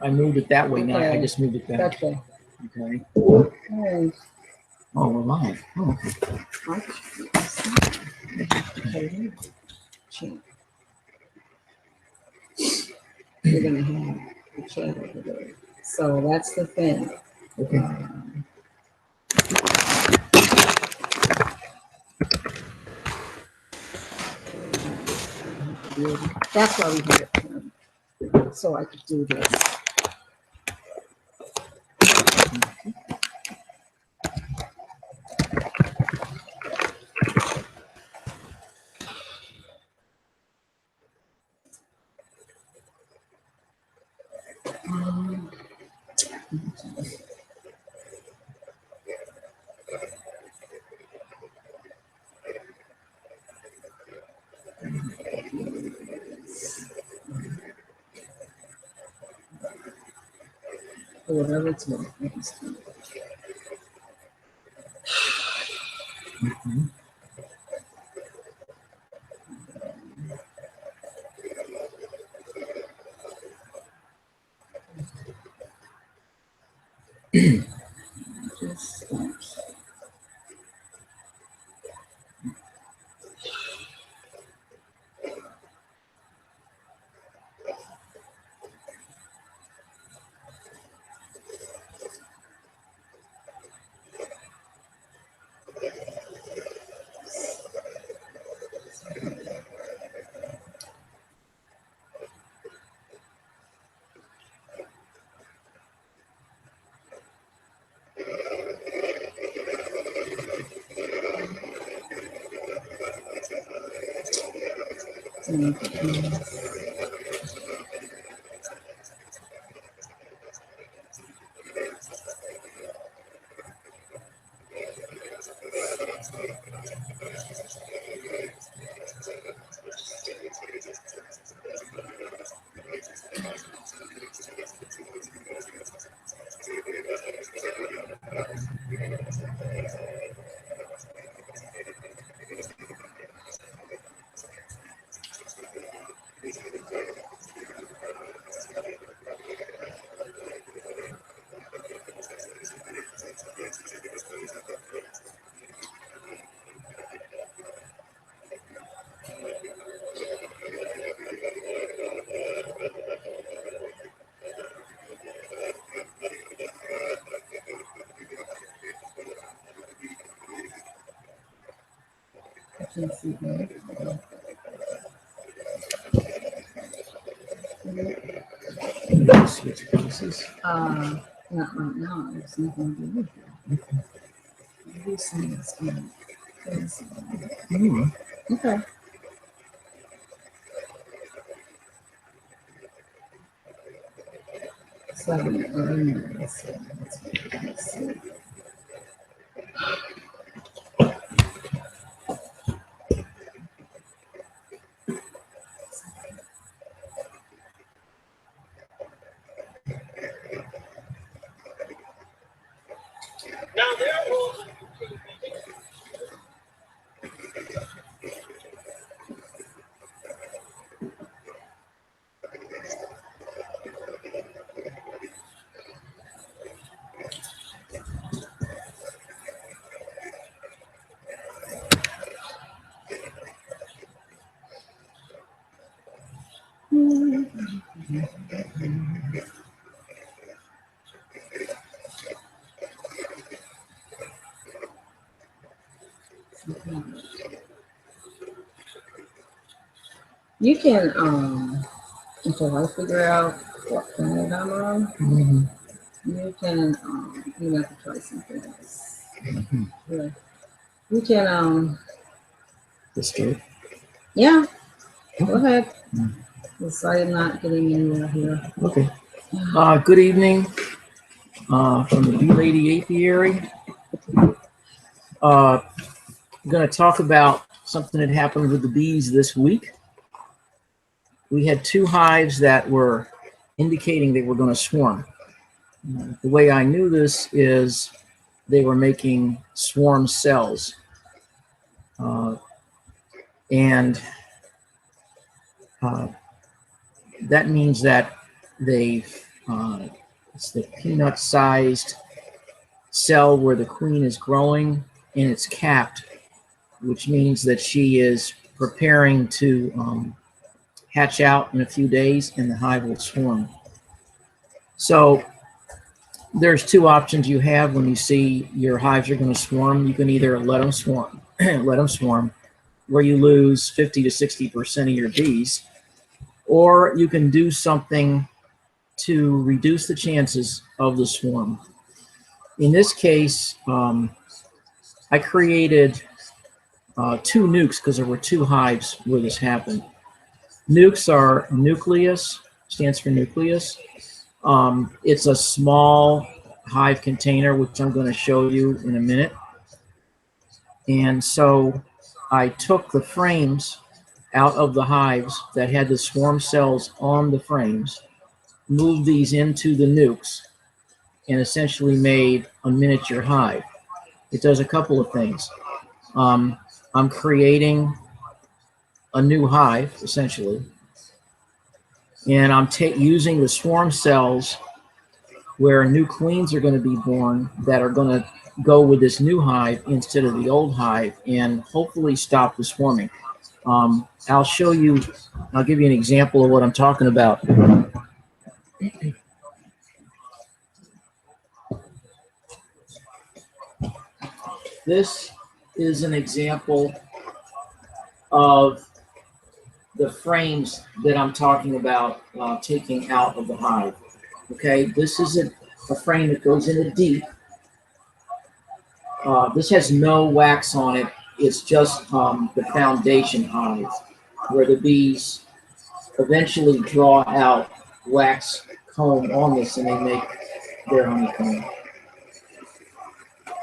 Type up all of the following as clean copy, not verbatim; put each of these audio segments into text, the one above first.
I moved it that way now. I Okay. just moved it back. Gotcha. Okay. Alright. Oh, we're live. Oh. You're gonna have the chat over there. So that's the thing. Okay. That's why we had it done. So I could do this. Whatever it's worth. Switch places. Not right now. There's nothing to do with that. These things can. Okay. Let's see. You can, until I figure out what planet I'm on, you can, you have to try something else. Yeah. You can, Escape. Yeah, go ahead. Because I am not getting anywhere here. Okay. Good evening from the Bee Lady Apiary. I'm going to talk about something that happened with the bees this week. We had 2 hives that were indicating they were going to swarm. The way I knew this is they were making swarm cells. And that means that they It's the peanut-sized cell where the queen is growing, and it's capped, which means that she is preparing to hatch out in a few days, and the hive will swarm. So there's two options you have when you see your hives are going to swarm. You can either let them swarm, where you lose 50 to 60% of your bees, or you can do something to reduce the chances of the swarm. In this case, I created 2 nukes because there were 2 hives where this happened. Nukes are nucleus, stands for nucleus. It's a small hive container, which I'm going to show you in a minute. And so I took the frames out of the hives that had the swarm cells on the frames, moved these into the nukes, and essentially made a miniature hive. It does a couple of things. I'm creating a new hive, essentially, and I'm using the swarm cells where new queens are going to be born that are going to go with this new hive instead of the old hive, and hopefully stop the swarming. I'll show you, I'll give you an example of what I'm talking about. This is an example of the frames that I'm talking about taking out of the hive. Okay, this is a frame that goes in the deep. This has no wax on it. It's just the foundation hive, where the bees eventually draw out wax comb on this and they make their honeycomb.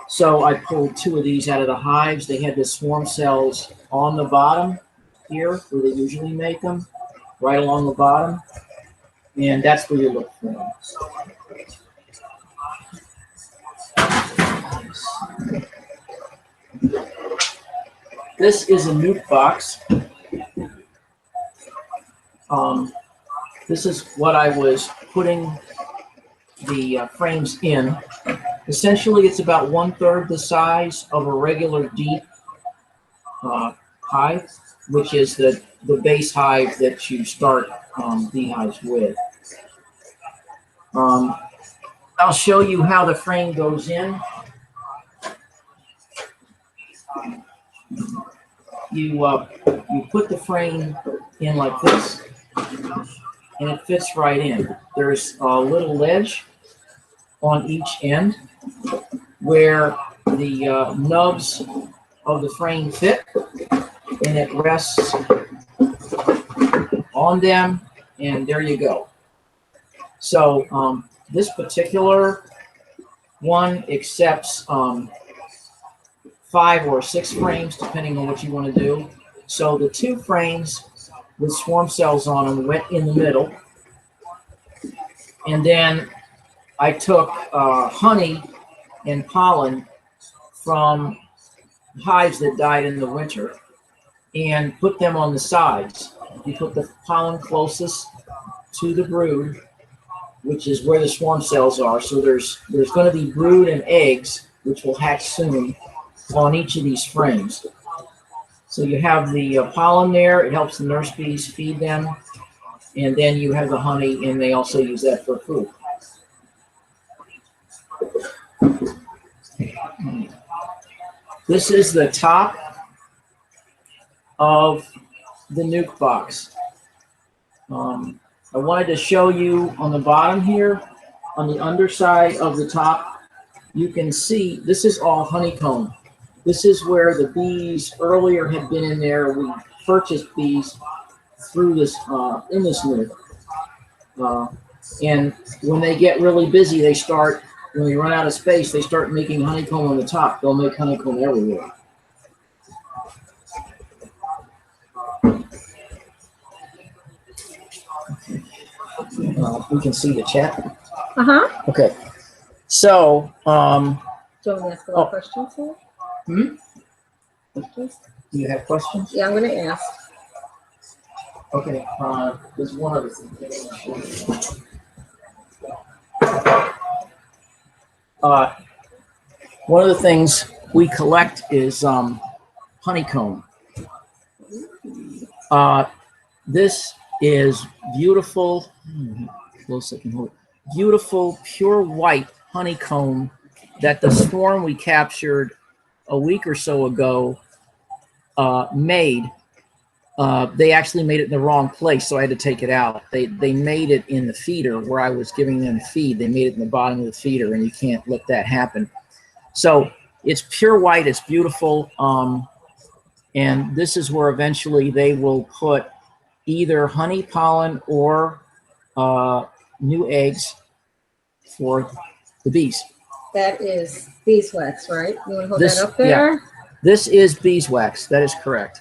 So I pulled 2 of these out of the hives. They had the swarm cells on the bottom here, where they usually make them, right along the bottom. And that's where you look for them. This is a nuke box. This is what I was putting the frames in. Essentially, it's about 1/3 the size of a regular deep hive, which is the base hive that you start beehives with. I'll show you how the frame goes in. You put the frame in like this, and it fits right in. There's a little ledge on each end where the nubs of the frame fit, and it rests on them, and there you go. So this particular one accepts 5 or 6 frames, depending on what you want to do. So the 2 frames with swarm cells on them went in the middle. And then I took honey and pollen from hives that died in the winter and put them on the sides. You put the pollen closest to the brood, which is where the swarm cells are. So there's going to be brood and eggs, which will hatch soon, on each of these frames. So you have the pollen there. It helps the nurse bees feed them. And then you have the honey, and they also use that for food. This is the top of the nuke box. I wanted to show you on the bottom here, on the underside of the top, you can see this is all honeycomb. This is where the bees earlier had been in there. We purchased bees through this in this nuke. And when they get really busy, they start, when they run out of space, they start making honeycomb on the top. They'll make honeycomb everywhere. We can see the chat. Okay. So, do you want to ask a lot of questions here? Do you have questions? Yeah, I'm going to ask. Okay. There's one other thing. One of the things we collect is honeycomb. This is beautiful. Close, I can hold it. Beautiful, pure white honeycomb that the swarm we captured a week or so ago made. They actually made it in the wrong place, so I had to take it out. They made it in the feeder where I was giving them feed. They made it in the bottom of the feeder, and you can't let that happen. So it's pure white. It's beautiful. And this is where eventually they will put either honey pollen or new eggs for the bees. That is beeswax, right? You want to hold that up there? Yeah, this is beeswax. That is correct.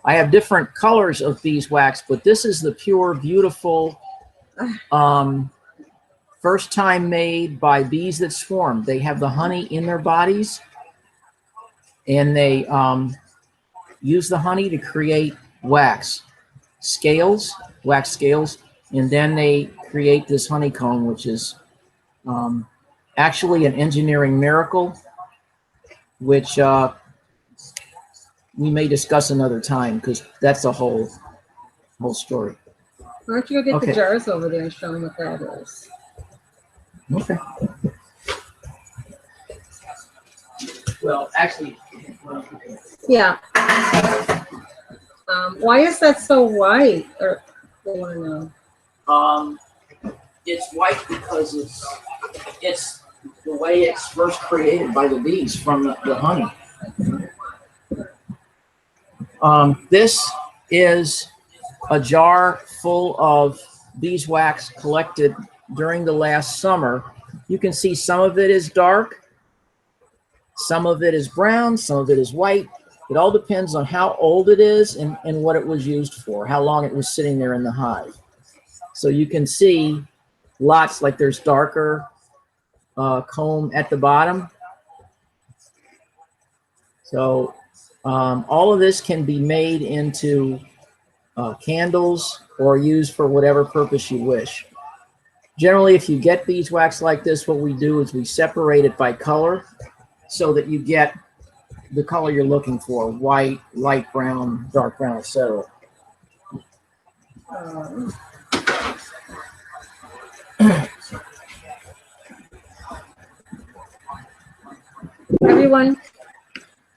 I have different colors of beeswax, but this is the pure, beautiful, first time made by bees that swarm. They have the honey in their bodies, and they use the honey to create wax scales, and then they create this honeycomb, which is actually an engineering miracle, which we may discuss another time, because that's a whole story. Why don't you go get the jars over there and show them what that is? Okay. Well, actually, yeah. Why is that so white? Or they want to know. It's white because it's the way it's first created by the bees from the honey. This is a jar full of beeswax collected during the last summer. You can see some of it is dark, some of it is brown, some of it is white. It all depends on how old it is and what it was used for, how long it was sitting there in the hive. So you can see lots, like there's darker comb at the bottom. So all of this can be made into candles or used for whatever purpose you wish. Generally, if you get beeswax like this, what we do is we separate it by color so that you get the color you're looking for: white, light brown, dark brown, etc. Everyone,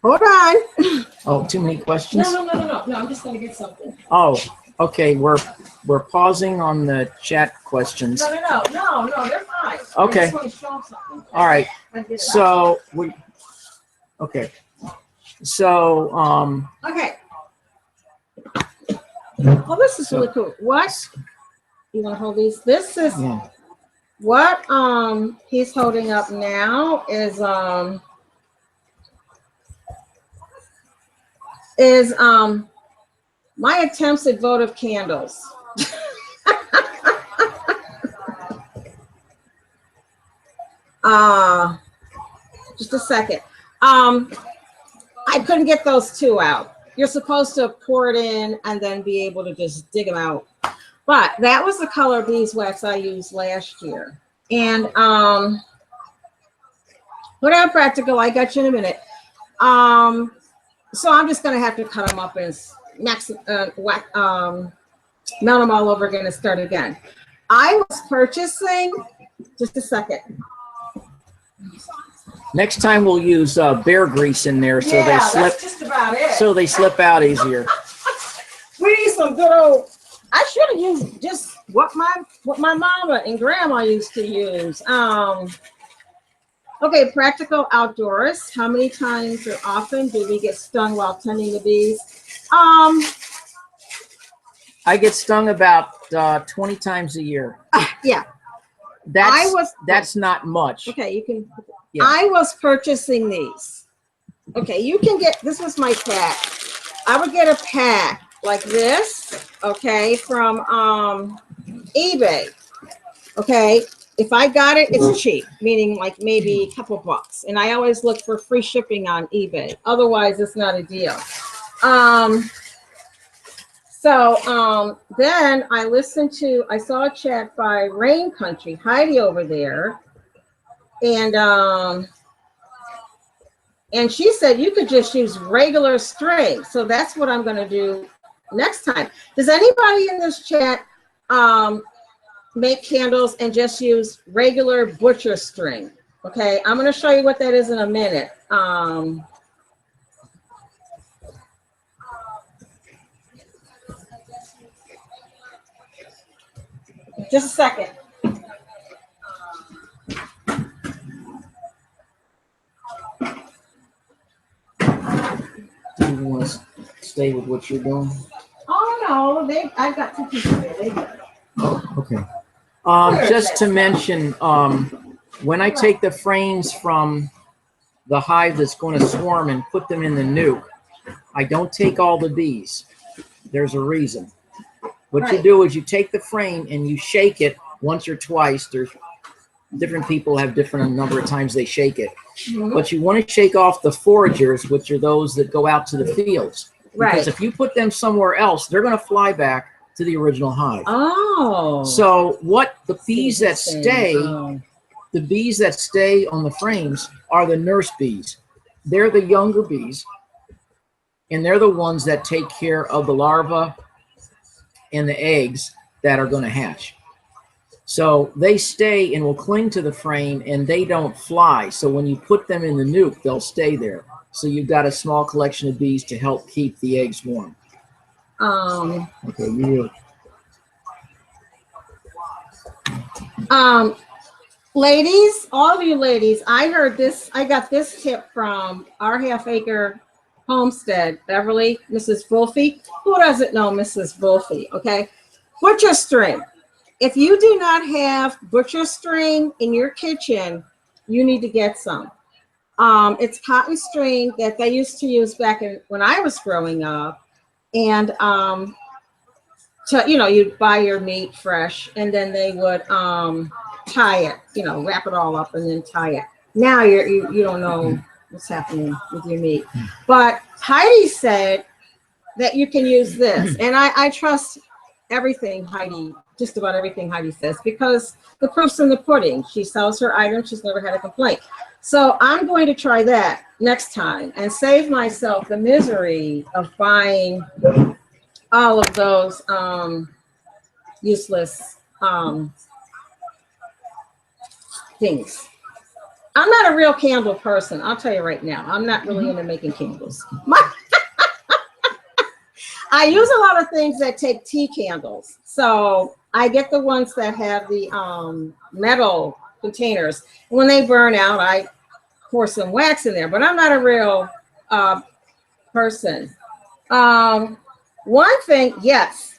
hold on. Oh, too many questions? No, I'm just going to get something. Oh, okay. We're pausing on the chat questions. No, they're fine. Okay. I just want to show them something. All right. So okay. So okay. Well, this is really cool. What? You want to hold these? This is what he's holding up now is my attempts at votive candles. Just a second. I couldn't get those two out. You're supposed to pour it in and then be able to just dig them out. But that was the color beeswax I used last year. And whatever, practical, I got you in a minute. So I'm just gonna have to cut them up and melt them all over again and start again. I was purchasing, just a second. Next time we'll use bear grease in there, so they slip. That's just about it. So they slip out easier. We need some good old. I should have used just what my mama and grandma used to use. Okay, practical outdoors. How many times or often do we get stung while tending the bees? I get stung about 20 times a year. Yeah. That's not much. Okay, you can. Yeah. I was purchasing these. Okay, you can get, this was my pack. I would get a pack like this, okay, from eBay. Okay, if I got it, it's cheap, meaning like maybe a couple bucks. And I always look for free shipping on eBay. Otherwise, it's not a deal. Then I saw a chat by Rain Country, Heidi over there. And she said you could just use regular string. So that's what I'm going to do next time. Does anybody in this chat make candles and just use regular butcher string? Okay, I'm going to show you what that is in a minute. Just a second. Do you want to stay with what you're doing? Oh no, I've got 2 people there. They got it. Oh, okay. Just to mention, when I take the frames from the hive that's going to swarm and put them in the nuke, I don't take all the bees. There's a reason. What you do is you take the frame and you shake it once or twice. There's different people have different number of times they shake it. But you want to shake off the foragers, which are those that go out to the fields. Because if you put them somewhere else, they're going to fly back to the original hive. Oh. So what the bees that stay, the bees that stay on the frames are the nurse bees. They're the younger bees, and they're the ones that take care of the larvae and the eggs that are going to hatch. So they stay and will cling to the frame, and they don't fly. So when you put them in the nuke, they'll stay there. So you've got a small collection of bees to help keep the eggs warm. Okay, ladies, all of you ladies, I got this tip from our half-acre homestead, Beverly, Mrs. Wolfie. Who doesn't know Mrs. Wolfie? Okay, butcher string. If you do not have butcher string in your kitchen, you need to get some. It's cotton string that they used to use back when I was growing up. And you'd buy your meat fresh, and then they would tie it, wrap it all up and then tie it. Now you don't know what's happening with your meat. But Heidi said that you can use this, and I trust everything Heidi, just about everything Heidi says, because the proof's in the pudding. She sells her items. She's never had a complaint. So I'm going to try that next time and save myself the misery of buying all of those useless things. I'm not a real candle person. I'll tell you right now. I'm not really into making candles. I use a lot of things that take tea candles. So I get the ones that have the metal containers. When they burn out, I pour some wax in there, but I'm not a real person. One thing, yes,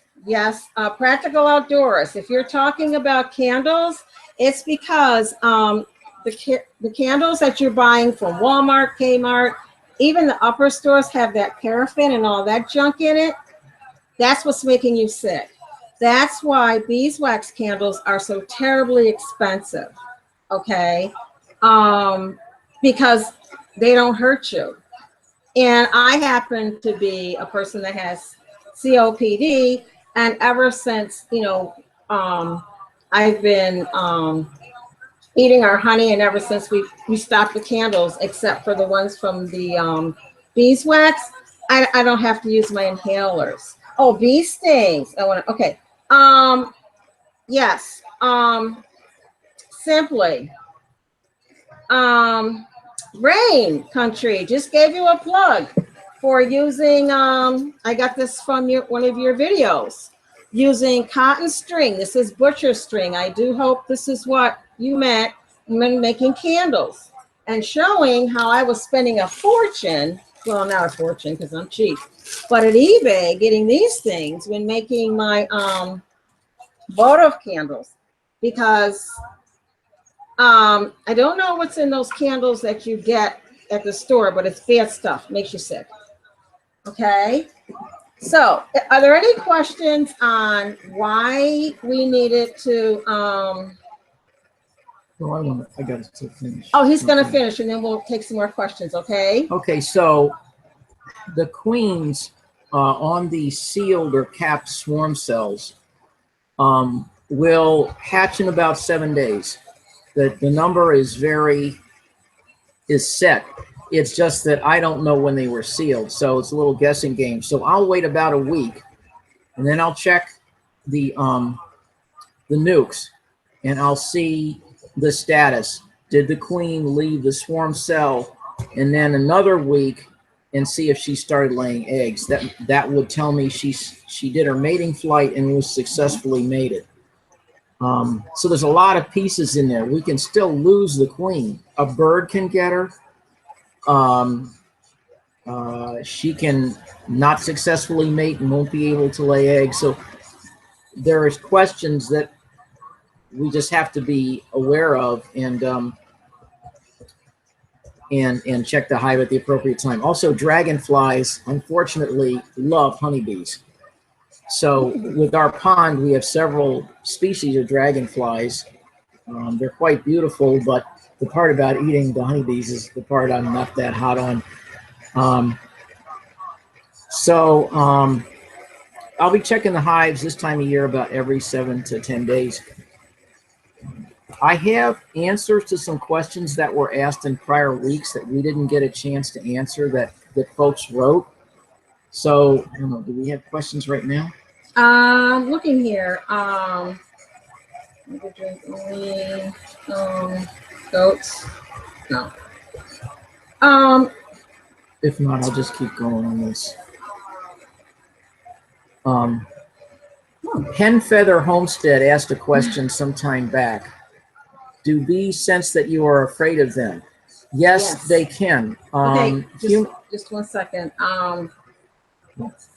practical outdoors. If you're talking about candles, it's because the candles that you're buying from Walmart, Kmart, even the upper stores have that paraffin and all that junk in it. That's what's making you sick. That's why beeswax candles are so terribly expensive, okay? Because they don't hurt you. And I happen to be a person that has COPD, and ever since, I've been eating our honey, and ever since we stopped the candles, except for the ones from the beeswax, I don't have to use my inhalers. Oh, bee stings. Okay. Yes. Simply. Rain Country just gave you a plug for using, I got this from one of your videos, using cotton string. This is butcher string. I do hope this is what you meant when making candles, and showing how I was spending a fortune. Well, not a fortune because I'm cheap, but at eBay getting these things when making my votive candles, because I don't know what's in those candles that you get at the store, but it's bad stuff. Makes you sick. Okay. So are there any questions on why we needed to, well, I got to finish. Oh, he's going to finish, and then we'll take some more questions. Okay. Okay. So the queens on the sealed or capped swarm cells will hatch in about 7 days. that the number is set. It's just that I don't know when they were sealed, so it's a little guessing game. So I'll wait about a week, and then I'll check the nukes, and I'll see the status. Did the queen leave the swarm cell? And then another week, and see if she started laying eggs. That would tell me she did her mating flight and was successfully mated. So there's a lot of pieces in there. We can still lose the queen. A bird can get her. She can not successfully mate and won't be able to lay eggs. So there is questions that we just have to be aware of and check the hive at the appropriate time. Also, dragonflies, unfortunately, love honeybees. So with our pond, we have several species of dragonflies. They're quite beautiful, but the part about eating the honeybees is the part I'm not that hot on. I'll be checking the hives this time of year about every 7 to 10 days. I have answers to some questions that were asked in prior weeks that we didn't get a chance to answer that folks wrote. So, I don't know, do we have questions right now? Looking here. Goats. No. If not, I'll just keep going on this. Hen Feather Homestead asked a question some time back. Do bees sense that you are afraid of them? Yes. They can. Okay, just 1 second.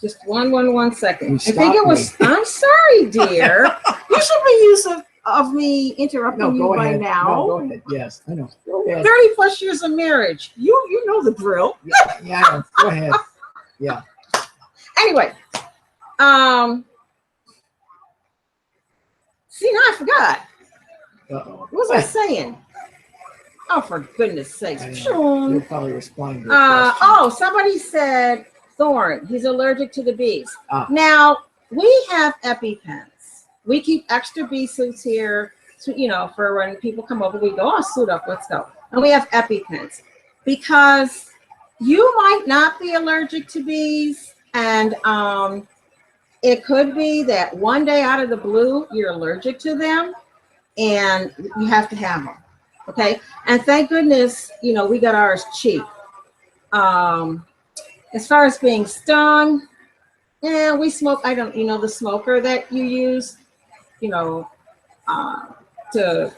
Just one second. I think it was. I'm sorry, dear. You should be used of me interrupting you by now. No, go ahead. Yes, I know. Go ahead. 30 plus years of marriage. You know the drill. Yeah, I know. Go ahead. Yeah. Anyway, see, now I forgot. What was I saying? Oh, for goodness sakes. You'll probably respond to a question. Somebody said Thorn. He's allergic to the bees. Now, we have EpiPens. We keep extra bee suits here, for when people come over. We go, suit up, let's go. And we have EpiPens. Because you might not be allergic to bees, and it could be that one day out of the blue, you're allergic to them, and you have to have them. Okay, and thank goodness, we got ours cheap. As far as being stung, we smoke. I don't, the smoker that you use, to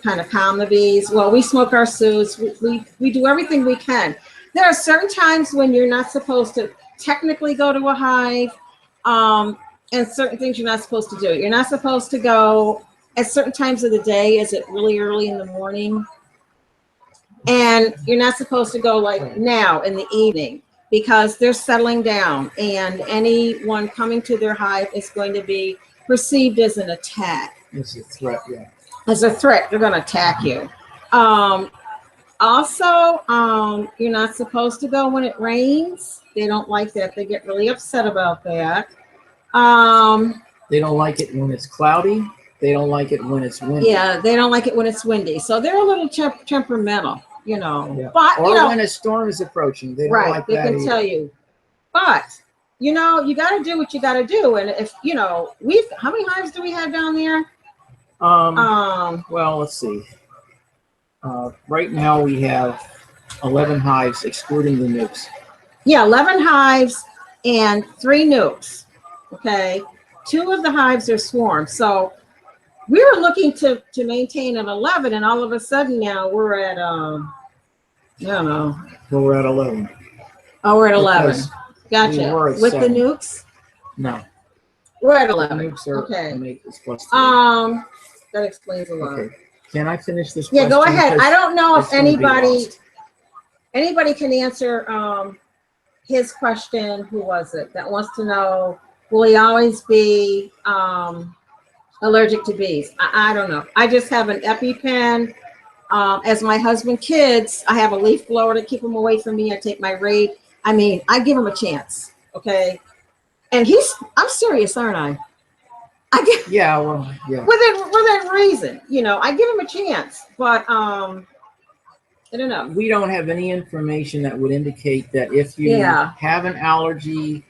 kind of calm the bees. Well, we smoke our suits. We do everything we can. There are certain times when you're not supposed to technically go to a hive, and certain things you're not supposed to do. You're not supposed to go at certain times of the day. Is it really early in the morning? And you're not supposed to go like now in the evening because they're settling down, and anyone coming to their hive is going to be perceived as an attack. It's a threat, yeah. As a threat, they're going to attack you. Also, you're not supposed to go when it rains. They don't like that. They get really upset about that. They don't like it when it's cloudy. They don't like it when it's windy. Yeah, they don't like it when it's windy. So they're a little temperamental, Yeah. But when a storm is approaching, they don't like that. They can tell you. But you got to do what you got to do. And if how many hives do we have down there? Well, let's see. Right now we have 11 hives, excluding the nukes. Yeah, 11 hives and 3 nukes. Okay, 2 of the hives are swarms. So we were looking to maintain an 11, and all of a sudden now we're at I don't know. Well, we're at 11. Oh, we're at 11. Gotcha. We with 7. The nukes? No. We're at 11. The nukes are okay. plus 3. That explains a lot. Okay. Can I finish this? Yeah, go ahead. I don't know if anybody can answer his question. Who was it that wants to know? Will he always be allergic to bees? I don't know. I just have an EpiPen. As my husband kids, I have a leaf blower to keep them away from me. I take my raid. I mean, I give him a chance. Okay. And I'm serious, aren't I? I get Yeah, well, yeah. within reason. You know, I give them a chance, but I don't know. We don't have any information that would indicate that if you Yeah. have an allergy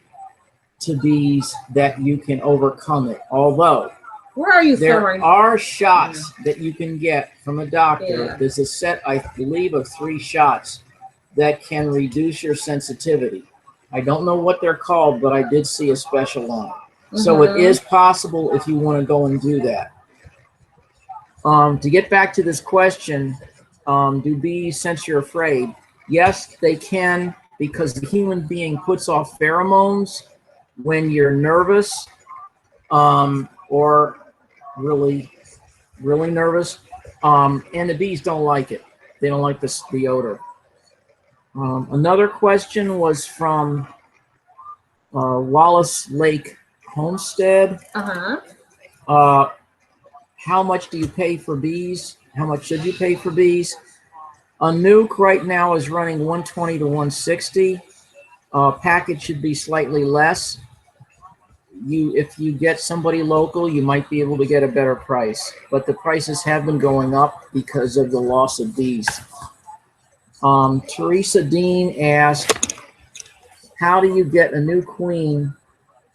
to bees, that you can overcome it. Although Where are you there storing? are shots that you can get from a doctor. Yeah. There's a set, I believe, of 3 shots that can reduce your sensitivity. I don't know what they're called, but I did see a special on it. So it is possible if you want to go and do that. To get back to this question, do bees sense you're afraid? Yes, they can, because the human being puts off pheromones when you're nervous or really nervous. And the bees don't like it. They don't like the odor. Another question was from Wallace Lake Homestead. How much do you pay for bees? How much should you pay for bees? A nuke right now is running 120 to 160. Package should be slightly less. If you get somebody local, you might be able to get a better price, but the prices have been going up because of the loss of bees. Teresa Dean asked, how do you get a new queen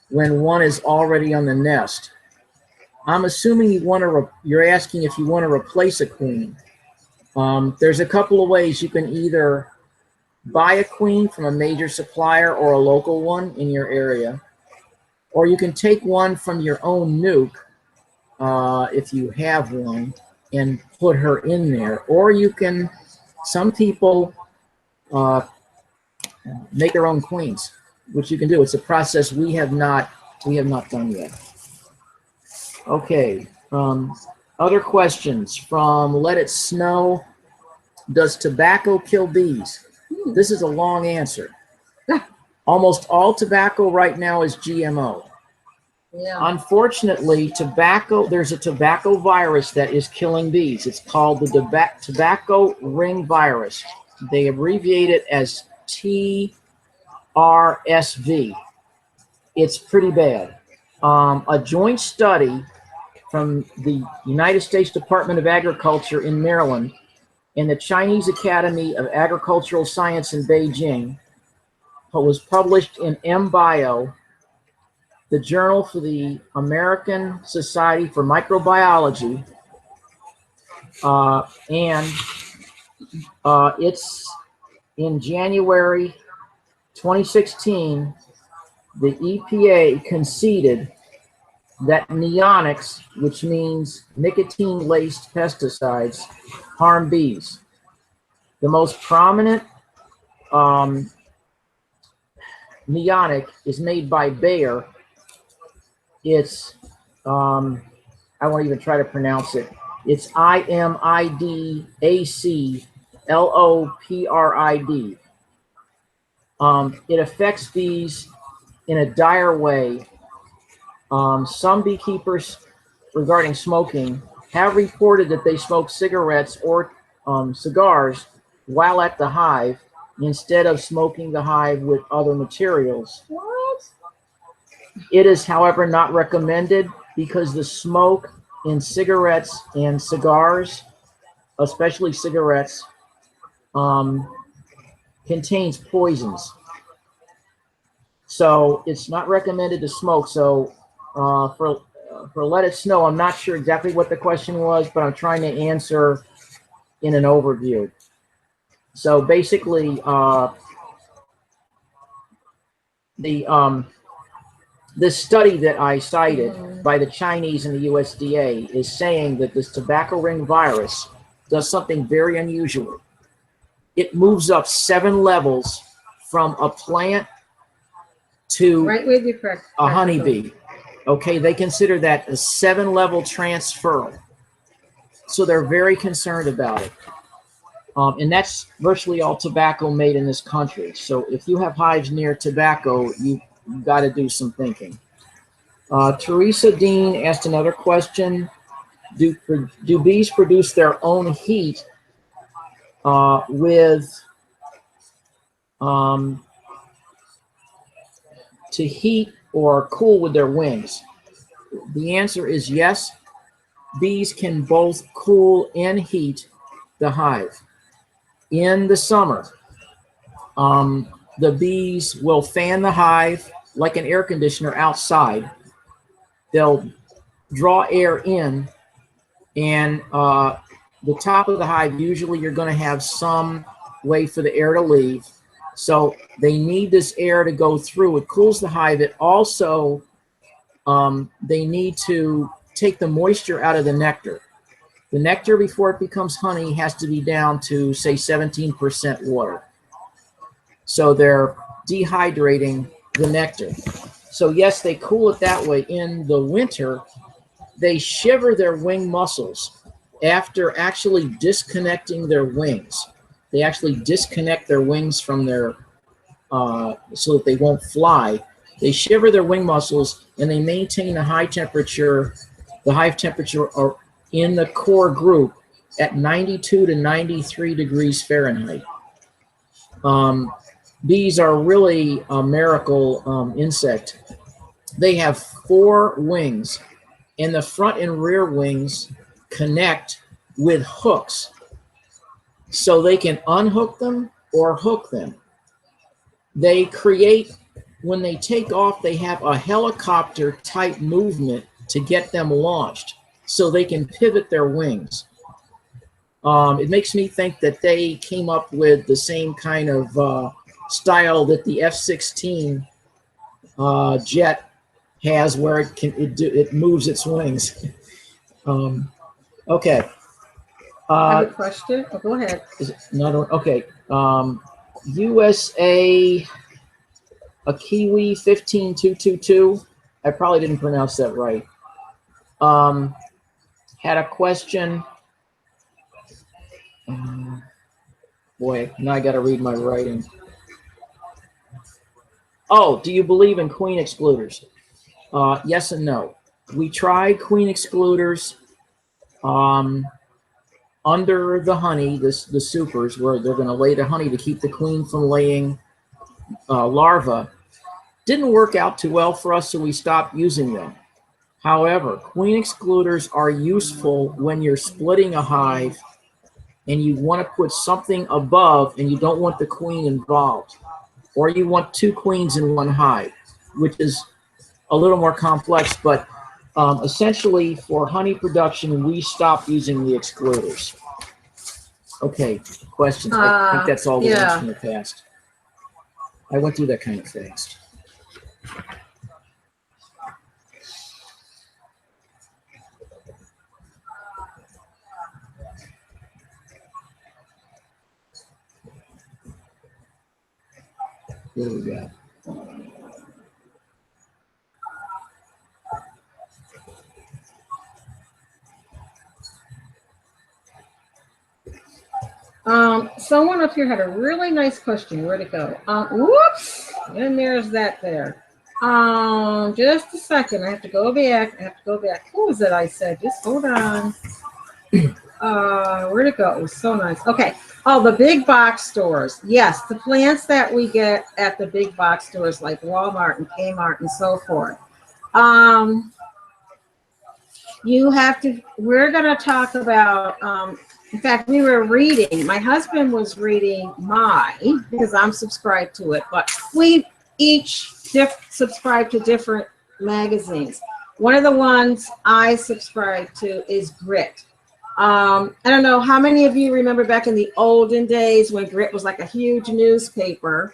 when one is already on the nest? I'm assuming you're asking if you want to replace a queen. There's a couple of ways. You can either buy a queen from a major supplier or a local one in your area, or you can take one from your own nuke, if you have one, and put her in there. Or you can, some people make their own queens, which you can do. It's a process we have not done yet. Okay. Other questions from Let It Snow. Does tobacco kill bees? This is a long answer. Almost all tobacco right now is GMO. Yeah. Unfortunately, there's a tobacco virus that is killing bees. It's called the tobacco ring virus. They abbreviate it as TRSV. It's pretty bad. A joint study from the United States Department of Agriculture in Maryland and the Chinese Academy of Agricultural Science in Beijing was published in MBio, the journal for the American Society for Microbiology, and it's in January 2016, the EPA conceded that neonics, which means nicotine-laced pesticides, harm bees. The most prominent neonic is made by Bayer. It's, I won't even try to pronounce it. It's IMIDACLOPRID. It affects bees in a dire way. Some beekeepers, regarding smoking, have reported that they smoke cigarettes or cigars while at the hive instead of smoking the hive with other materials. What? It is, however, not recommended because the smoke in cigarettes and cigars, especially cigarettes, contains poisons. So it's not recommended to smoke. So for Let It Snow, I'm not sure exactly what the question was, but I'm trying to answer in an overview. So basically, this study that I cited by the Chinese and the USDA is saying that this tobacco ring virus does something very unusual. It moves up 7 levels from a plant to a honeybee. Okay, they consider that a 7-level transfer. So they're very concerned about it. And that's virtually all tobacco made in this country. So if you have hives near tobacco, you've got to do some thinking. Teresa Dean asked another question. Do bees produce their own heat to heat or cool with their wings? the answer is yes. Bees can both cool and heat the hive. In the summer, the bees will fan the hive like an air conditioner outside. They'll draw air in, and the top of the hive, usually you're going to have some way for the air to leave. So they need this air to go through. It cools the hive. It also, they need to take the moisture out of the nectar. The nectar, before it becomes honey, has to be down to, say, 17% water. So they're dehydrating the nectar. So yes, they cool it that way. In the winter, they shiver their wing muscles after actually disconnecting their wings. They actually disconnect their wings from their, so that they won't fly. They shiver their wing muscles, and they maintain the high temperature, the hive temperature in the core group at 92 to 93 degrees Fahrenheit. Bees are really a miracle insect. They have 4 wings, and the front and rear wings connect with hooks, so they can unhook them or hook them. They create, when they take off, they have a helicopter type movement to get them launched, so they can pivot their wings. It makes me think that they came up with the same kind of style that the F-16 jet has, where it moves its wings. Okay. I have a question. Oh, go ahead. Is it another one? Okay. USA a Kiwi 15222. I probably didn't pronounce that right. Had a question. Boy, now I got to read my writing. Oh, do you believe in queen excluders? Yes and no. We tried queen excluders under the honey, the supers, where they're going to lay the honey to keep the queen from laying larvae. Didn't work out too well for us, so we stopped using them. However, queen excluders are useful when you're splitting a hive and you want to put something above and you don't want the queen involved. Or you want 2 queens in one hive, which is a little more complex, but essentially for honey production, we stopped using the excluders. Okay, questions? I think that's all the ones from the past. I went through that kind of fast. What do we got? Someone up here had a really nice question. Where'd it go? Whoops! And there's that there. Just a second. I have to go back. What was it I said? Just hold on. Where'd it go? It was so nice. Okay. Oh, the big box stores. Yes, the plants that we get at the big box stores like Walmart and Kmart and so forth. You have to, we're going to talk about, in fact, we were reading, my husband was reading because I'm subscribed to it, but we each subscribe to different magazines. One of the ones I subscribe to is Grit. I don't know how many of you remember back in the olden days when Grit was like a huge newspaper.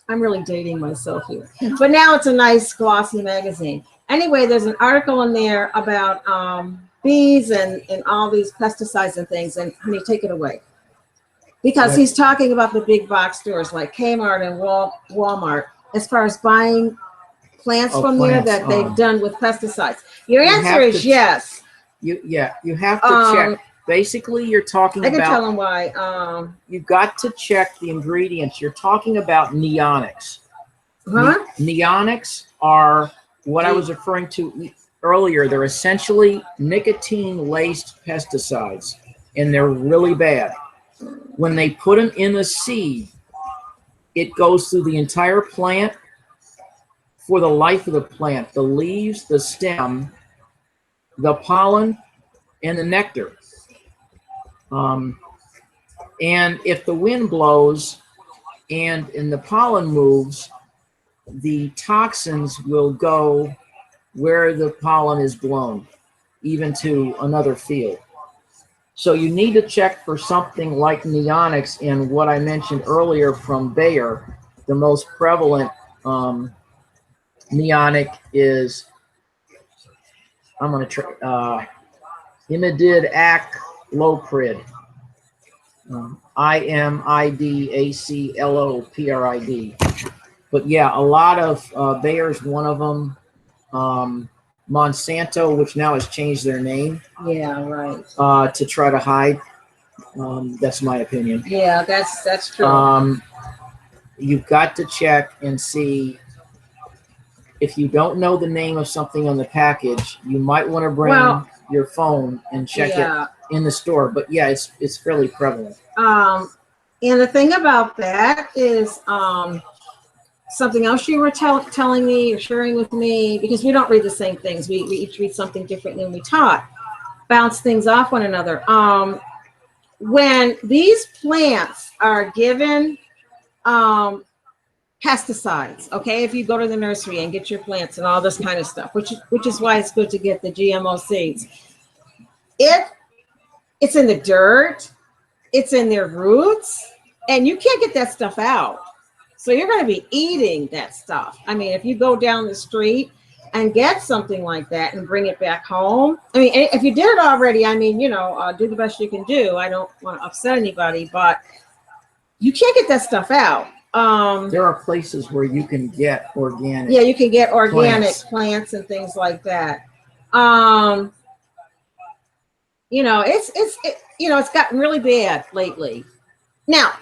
I'm really dating myself here, but now it's a nice glossy magazine. Anyway, there's an article in there about bees and all these pesticides and things. And honey, take it away. Because he's talking about the big box stores like Kmart and Walmart as far as buying plants from there that they've done with pesticides. Your answer is yes. You have to check. Basically, you're talking about. I can tell them why. You've got to check the ingredients. You're talking about neonics. Huh? Neonics are what I was referring to earlier. They're essentially nicotine-laced pesticides, and they're really bad. When they put them in a seed, it goes through the entire plant for the life of the plant. The leaves, the stem, the pollen, and the nectar. And if the wind blows and the pollen moves, the toxins will go where the pollen is blown, even to another field. So you need to check for something like neonics. And what I mentioned earlier from Bayer, the most prevalent neonic is, I'm going to try, imidacloprid. imidacloprid. But yeah, a lot of Bayer's one of them. Monsanto, which now has changed their name. Yeah, right. To try to hide. That's my opinion. Yeah, that's true. You've got to check and see. If you don't know the name of something on the package, you might want to bring your phone and check it in the store. But yeah, it's fairly prevalent. And the thing about that is something else you were telling me or sharing with me, because we don't read the same things. We each read something different than we taught. Bounce things off one another. When these plants are given pesticides, okay, if you go to the nursery and get your plants and all this kind of stuff, which is why it's good to get the GMO seeds. It's in the dirt, it's in their roots, and you can't get that stuff out. So you're going to be eating that stuff. I mean, if you go down the street and get something like that and bring it back home, I mean, if you did it already, I mean, you know, do the best you can do. I don't want to upset anybody, but you can't get that stuff out. There are places where you can get organic. Yeah, you can get organic plants and things like that. You know, it's gotten really bad lately. Now,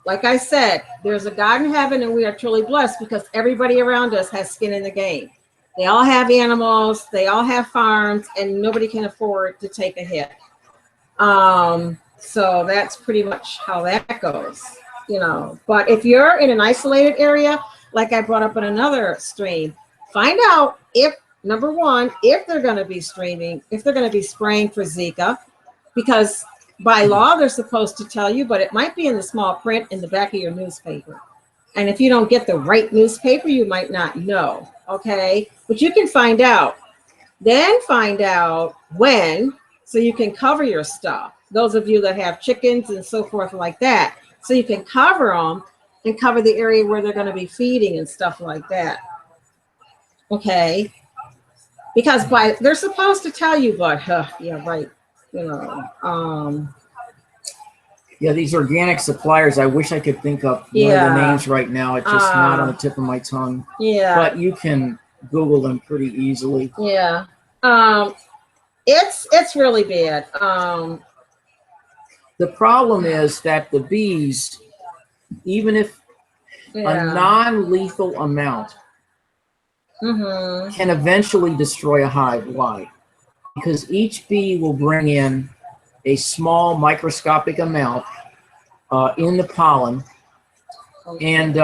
like I said, there's a God in heaven, and we are truly blessed because everybody around us has skin in the game. They all have animals, they all have farms, and nobody can afford to take a hit. So that's pretty much how that goes, you know. But if you're in an isolated area, like I brought up in another stream, find out if, number one, if they're going to be spraying for Zika, because by law, they're supposed to tell you, but it might be in the small print in the back of your newspaper. And if you don't get the right newspaper, you might not know, okay? But you can find out. Then find out when, so you can cover your stuff. Those of you that have chickens and so forth like that, so you can cover them and cover the area where they're going to be feeding and stuff like that, okay? Because they're supposed to tell you, but, yeah, right. You know, yeah, these organic suppliers, I wish I could think of one of the names right now. It's just not on the tip of my tongue. Yeah. But you can Google them pretty easily. Yeah. It's really bad. The problem is that the bees, even if a non-lethal amount can eventually destroy a hive. Why? Because each bee will bring in a small microscopic amount in the pollen, and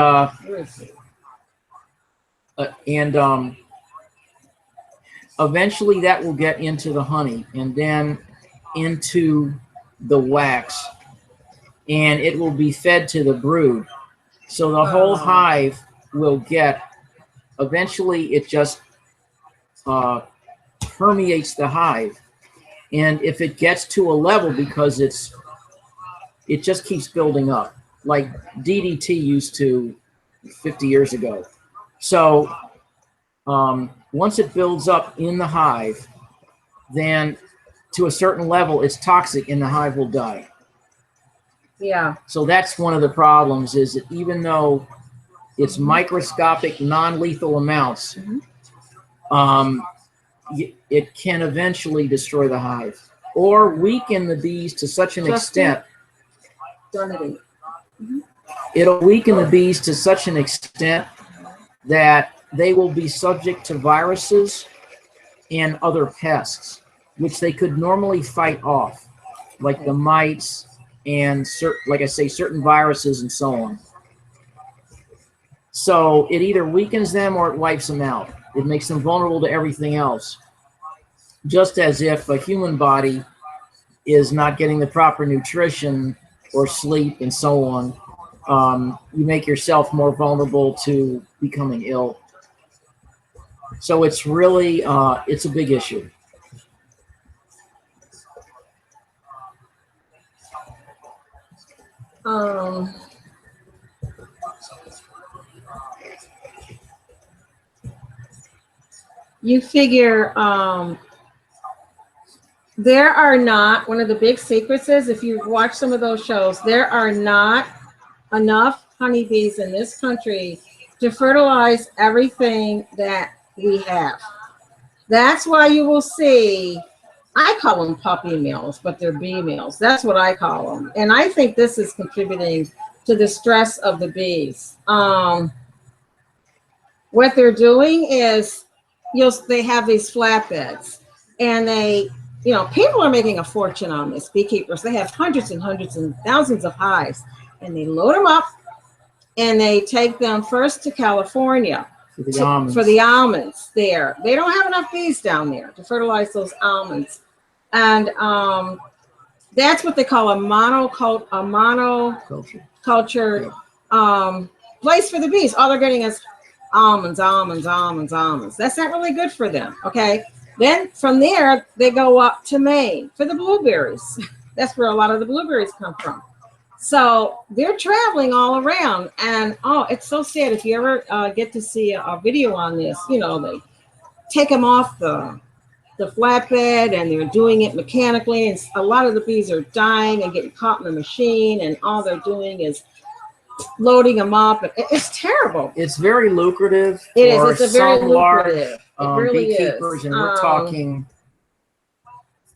eventually that will get into the honey and then into the wax, and it will be fed to the brood. So the whole hive will get, eventually it just permeates the hive. And if it gets to a level, because it just keeps building up, like DDT used to 50 years ago. So once it builds up in the hive, then to a certain level, it's toxic and the hive will die. Yeah. So that's one of the problems, is that even though it's microscopic, non-lethal amounts, it can eventually destroy the hive or weaken the bees to such an extent. It'll weaken the bees to such an extent that they will be subject to viruses and other pests, which they could normally fight off, like the mites and, like I say, certain viruses and so on. So it either weakens them or it wipes them out. It makes them vulnerable to everything else. just as if a human body is not getting the proper nutrition or sleep and so on, you make yourself more vulnerable to becoming ill. So it's really, it's a big issue. You figure there are not, one of the big secrets is, if you watch some of those shows, there are not enough honeybees in this country to fertilize everything that we have. That's why you will see, I call them puppy mills, but they're bee mills. That's what I call them. And I think this is contributing to the stress of the bees. What they're doing is, they have these flatbeds, and they, people are making a fortune on this, beekeepers. They have hundreds and hundreds and thousands of hives, and they load them up, and they take them first to California For the almonds. for the almonds there. They don't have enough bees down there to fertilize those almonds. And that's what they call a monoculture place for the bees. All they're getting is almonds, almonds, almonds, almonds. That's not really good for them, okay? Then from there, they go up to Maine for the blueberries. That's where a lot of the blueberries come from. So they're traveling all around, and oh, it's so sad. If you ever get to see a video on this, they take them off the flatbed, and they're doing it mechanically, and a lot of the bees are dying and getting caught in the machine, and all they're doing is loading them up. It's terrible. It's very lucrative. It is. It's a very lucrative. It really beekeepers, is. And we're talking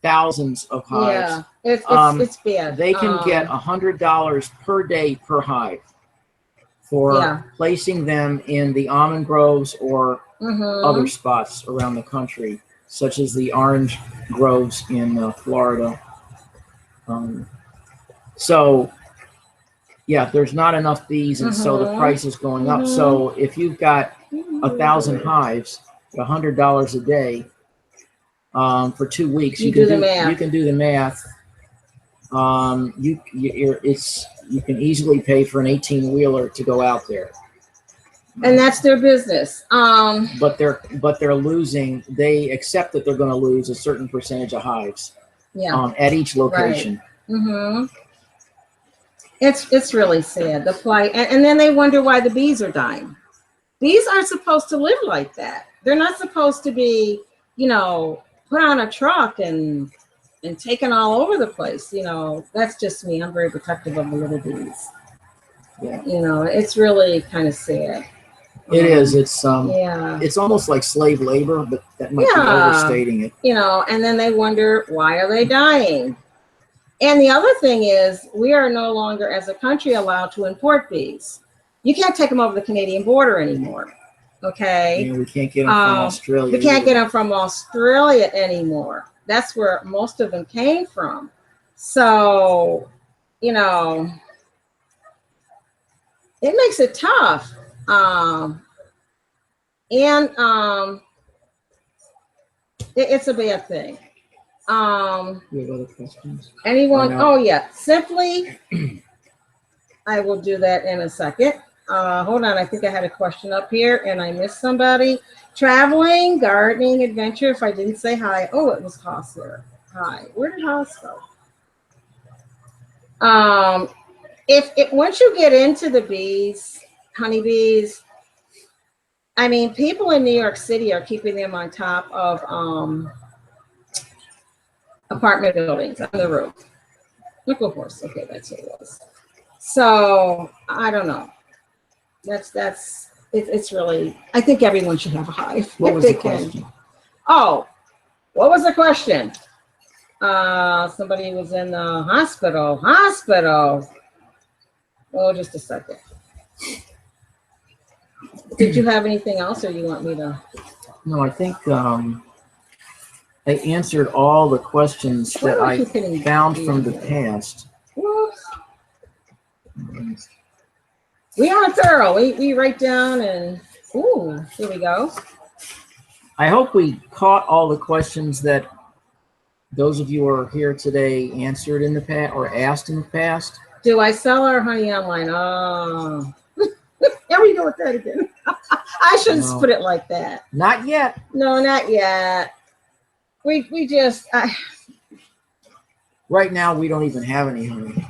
thousands of hives. Yeah, it's bad. They can get $100 per day per hive for placing them in the almond groves or other spots around the country, such as the orange groves in Florida. So, yeah, there's not enough bees, and so the price is going up. So if you've got 1,000 hives, $100 a day for 2 weeks, you can do the math. You can easily pay for an 18-wheeler to go out there. And that's their business. But they're losing. They accept that they're going to lose a certain percentage of hives. At each location. Right. It's really sad, the plight, and then they wonder why the bees are dying. Bees aren't supposed to live like that. They're not supposed to be, put on a truck and taken all over the place. That's just me. I'm very protective of the little bees. Yeah. It's really kind of sad. It is. It's It's almost like slave labor, but that might be overstating it. And then they wonder, why are they dying? And the other thing is, we are no longer, as a country, allowed to import bees. You can't take them over the Canadian border anymore. Okay. Yeah, we can't get them from Australia. We can't get them from Australia anymore. That's where most of them came from. So, it makes it tough. It's a bad thing. You have other questions? Anyone? Oh yeah, simply. I will do that in a second. Hold on, I think I had a question up here and I missed somebody. Traveling, gardening, adventure. If I didn't say hi, oh, it was Haas there. Hi, where did Haas go? Once you get into the bees, honeybees, I mean, people in New York City are keeping them on top of apartment buildings on the roof. Look, of course. Okay, that's what it was. So I don't know. It's really. I think everyone should have a hive. What was the question? Oh, what was the question? Somebody was in the hospital. Oh, just a second. Did you have anything else, or you want me to? No, I think I answered all the questions that I found from the past. Whoops. We are thorough. We write down and ooh, here we go. I hope we caught all the questions that those of you who are here today answered in the past or asked in the past. Do I sell our honey online? Oh, here we go with that again. I shouldn't put it like that. Not yet. No, not yet. We just right now we don't even have any honey.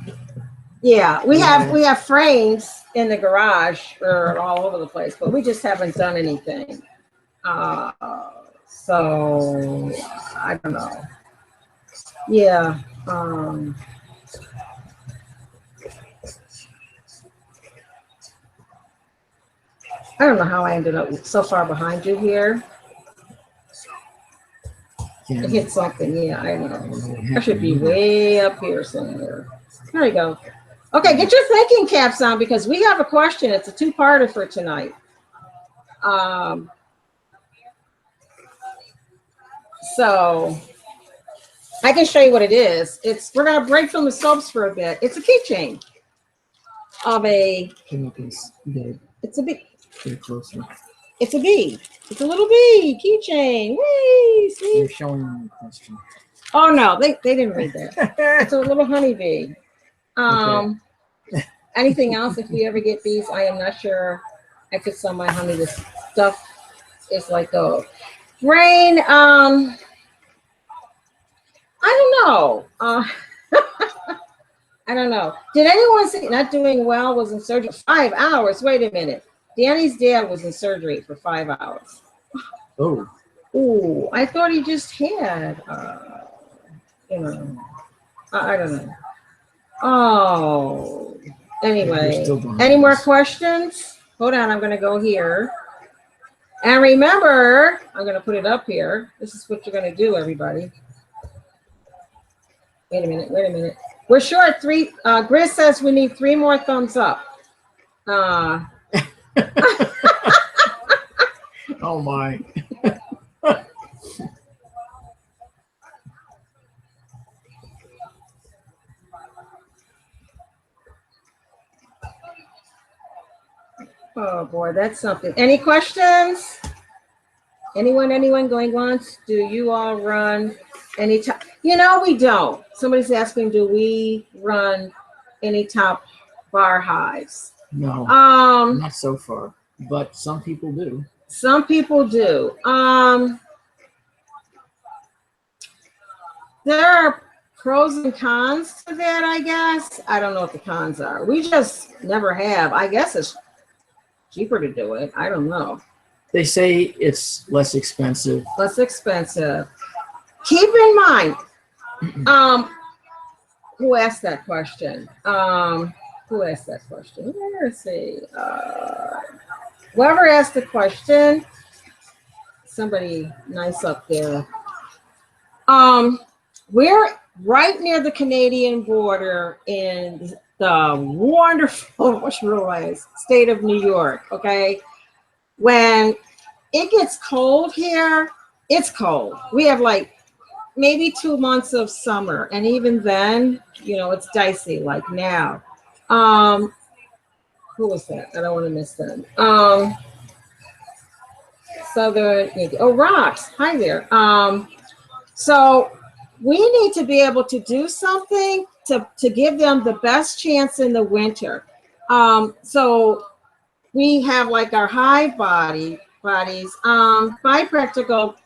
Yeah, we have frames in the garage or all over the place, but we just haven't done anything. So I don't know. Yeah. I don't know how I ended up so far behind you here. Yeah. I hit something. Yeah, I know. I should be way up here somewhere. There we go. Okay, get your thinking caps on because we have a question. It's a two-parter for tonight. So I can show you what it is. We're gonna break from the soaps for a bit. It's a keychain of a. It's a bee. Get closer. It's a bee. It's a little bee keychain. Whee! See? You're showing me the question. Oh no, they didn't read that. It's a little honeybee. Okay. Anything else? If we ever get bees, I am not sure. I could sell my honey. This stuff is like gold. Rain. I don't know. I don't know. Did anyone say not doing well was in surgery 5 hours? Wait a minute. Danny's dad was in surgery for 5 hours. Oh. Ooh, I thought he just had. I don't know. Oh. Anyway, any more questions? Hold on, I'm going to go here. And remember, I'm going to put it up here. This is what you're going to do, everybody. Wait a minute. We're short 3. Grizz says we need 3 more thumbs up. Oh, my. Oh boy, that's something. Any questions? Anyone going once? Do you all run any top? You know, we don't. Somebody's asking, do we run any top bar hives? No, not so far, but some people do. Some people do. There are pros and cons to that, I guess. I don't know what the cons are. We just never have. I guess it's cheaper to do it. I don't know. They say it's less expensive. Less expensive. Keep in mind, who asked that question? Let's see. Whoever asked the question, somebody nice up there. We're right near the Canadian border in the wonderful state of New York, okay? When it gets cold here, it's cold. We have like maybe 2 months of summer, and even then, you know, it's dicey like now. Who was that? I don't want to miss them. Rocks. Hi there. So we need to be able to do something to give them the best chance in the winter. So we have like our hive bodies. Bye, Practical.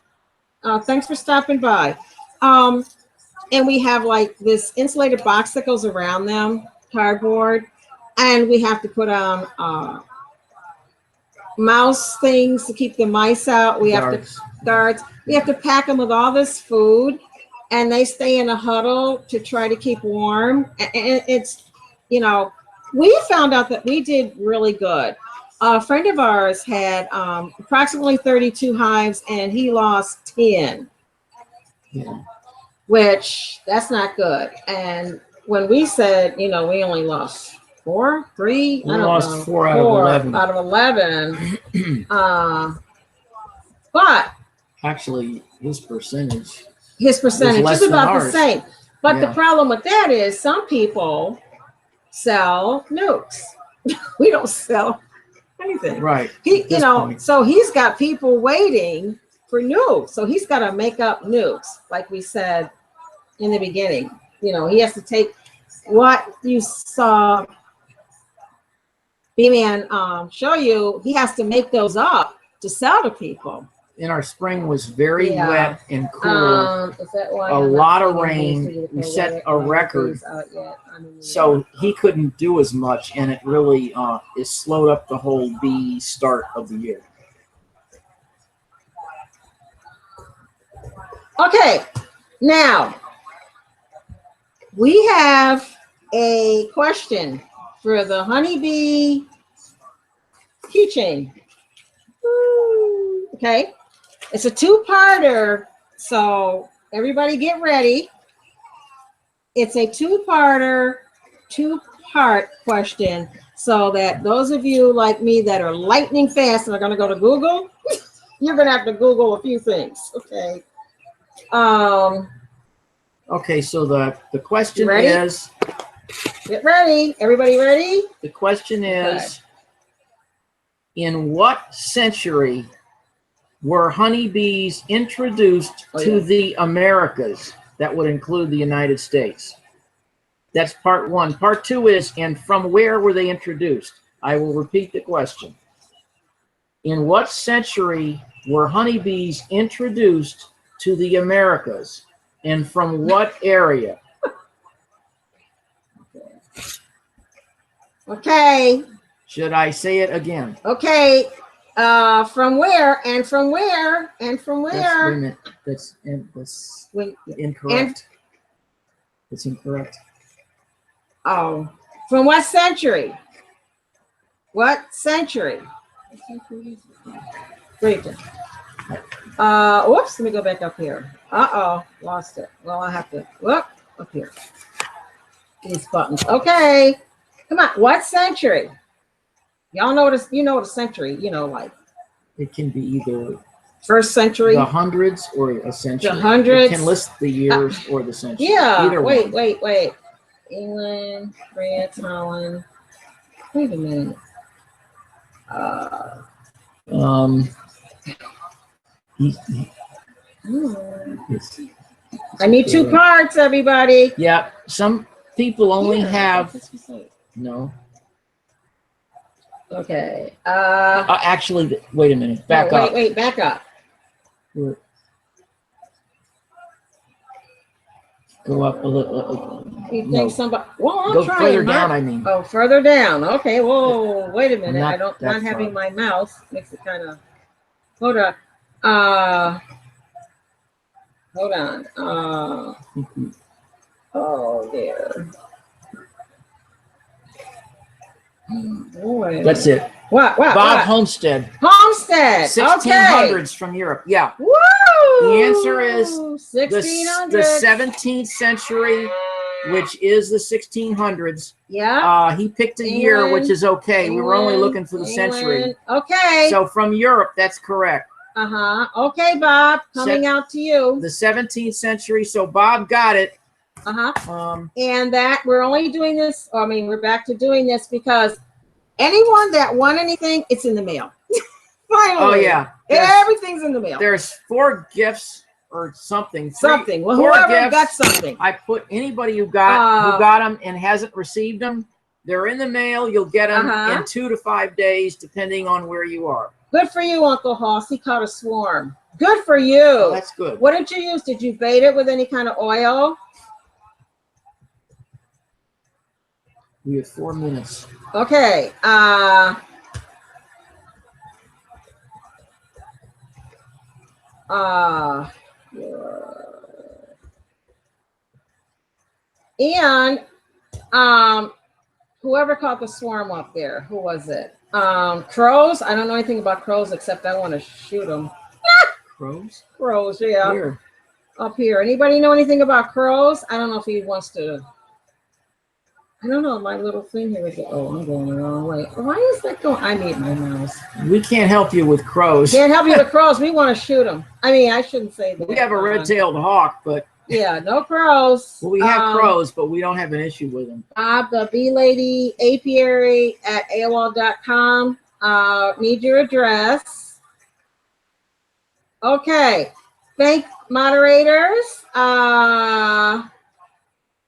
Thanks for stopping by. And we have like this insulated box that goes around them, cardboard, and we have to put on mouse things to keep the mice out. We have to guards. We have to pack them with all this food, and they stay in a huddle to try to keep warm. And it's, you know, we found out that we did really good. A friend of ours had approximately 32 hives, and he lost 10. Yeah. Which that's not good. And when we said, you know, we only lost 4, 3, we lost 4 out of 11. Out of 11. But actually, his percentage is about the same. But yeah. The problem with that is some people sell nukes. We don't sell anything. Right. So he's got people waiting for nukes. So he's got to make up nukes, like we said in the beginning. You know, he has to take what you saw B-Man show you. He has to make those up to sell to people. And our spring was very Yeah. wet and cool. Is that why A I'm lot not of singing rain. Bees to We the set Poet a Yet? record. Out yet. I mean, So he couldn't do as much, and it really it slowed up the whole bee start of the year. okay, now we have a question for the honeybee keychain. Okay, it's a two-parter, so everybody get ready. It's a two-parter, two-part question, so that those of you like me that are lightning fast and are going to go to Google, you're going to have to Google a few things. Okay. Okay, so the question Ready? is. Get ready. Everybody ready? The question is, in what century were honeybees introduced to the Americas? That would include the United States. That's part one. Part two is, and from where were they introduced? I will repeat the question. In what century were honeybees introduced to the Americas? And from what area? Okay. Should I say it again? Okay. From where and from where and from where? Wait a minute. That's incorrect. That's incorrect. Oh, from what century? What century? Wait. Whoops, let me go back up here. Uh-oh, lost it. Well, I have to look up here. These buttons. Okay. Come on. What century? Y'all know this, you know what a century, you know, like. It can be either first century, the hundreds, or a century. The hundreds. It can list the years or the century. Yeah. Either wait. one. England, France, Holland. Wait a minute. I need two parts, everybody. Yeah, some people only have no. Okay. Actually, wait a minute. Back up. Wait, back up. Go up a little. You think somebody? Well, I'm go trying. Further down, I mean. Oh, further down. Okay. Whoa. Wait a minute. I don't. Not having far. my mouse makes it kind of. Hold on. Hold on. Oh, there. Boy. That's it. What? Bob Homestead. 1600s from Europe. Yeah. Woo! The answer is 1600s. The 17th century, which is the 1600s. Yeah. He picked a year, which is okay. We were only looking for the century. Okay. So from Europe, that's correct. Okay, Bob. Coming out to you. The 17th century. So Bob got it. And that we're only doing this. I mean, we're back to doing this because anyone that won anything, it's in the mail. Finally. Oh yeah. Everything's in the mail. There's 4 gifts or something. Well, whoever got something. I put anybody who got them and hasn't received them. They're in the mail. You'll get them in 2 to 5 days, depending on where you are. Good for you, Uncle Hoss. He caught a swarm. Good for you. Oh, that's good. What did you use? Did you bait it with any kind of oil? We have 4 minutes. Okay. And whoever caught the swarm up there, who was it? Crows. I don't know anything about crows except I want to shoot them. Crows? Crows, yeah. Where? Up here. Anybody know anything about crows? I don't know if he wants to. I don't know. My little thing here is. Oh, I'm going the wrong way. Why is that going? I need my mouse. We can't help you with crows. Can't help you with crows. We want to shoot them. I mean, I shouldn't say that. We have a red-tailed hawk, but. Yeah, no crows. Well, we have crows, but we don't have an issue with them. The Bee Lady Apiary at AOL.com. Need your address. Okay. Thank moderators.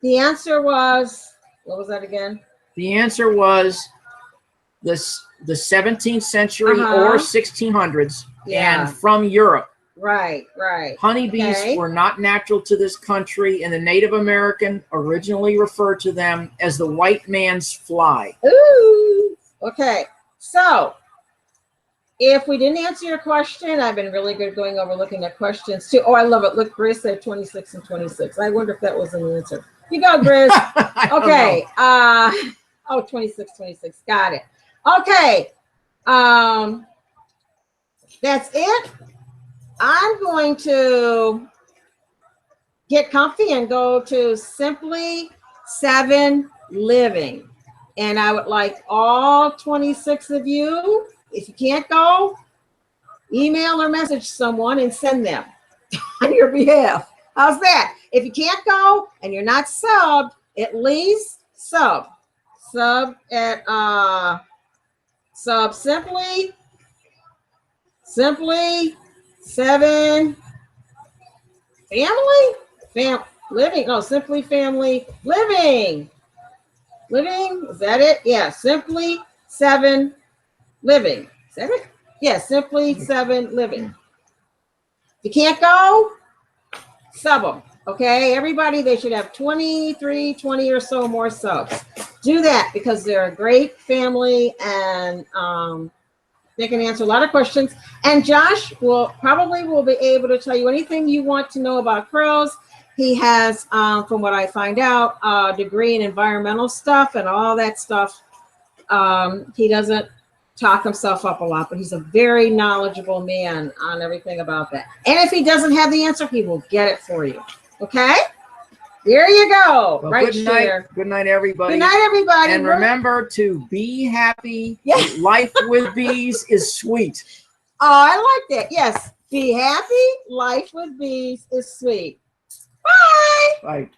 The answer was, what was that again? The answer was the 17th century or 1600s, and from Europe. Right, right. Honeybees were not natural to this country, and the Native American originally referred to them as the white man's fly. Ooh. Okay, so if we didn't answer your question, I've been really good going over looking at questions too. Oh, I love it. Look, Grizz said 26 and 26. I wonder if that was an answer. You go, Grizz. Okay. Oh, 26, 26. Got it. Okay. That's it. I'm going to get comfy and go to Simply 7 Living. And I would like all 26 of you, if you can't go, email or message someone and send them on your behalf. How's that? If you can't go and you're not subbed, at least sub at sub Simply 7 Living. No, Simply Family Living. Is that it? Yeah, Simply 7 Living. Is that it? Yeah, Simply 7 Living. If you can't go, sub them. Okay, everybody, they should have 20 or so more subs. Do that because they're a great family, and they can answer a lot of questions. And Josh will be able to tell you anything you want to know about crows. He has, from what I find out, a degree in environmental stuff and all that stuff. He doesn't talk himself up a lot, but he's a very knowledgeable man on everything about that. And if he doesn't have the answer, he will get it for you. Okay? There you go. Well, right good there. night. Good night, everybody. Good night, everybody. And remember to be happy. Yes. Life with bees is sweet. Oh, I like that. Yes. Be happy. Life with bees is sweet. Bye. Bye.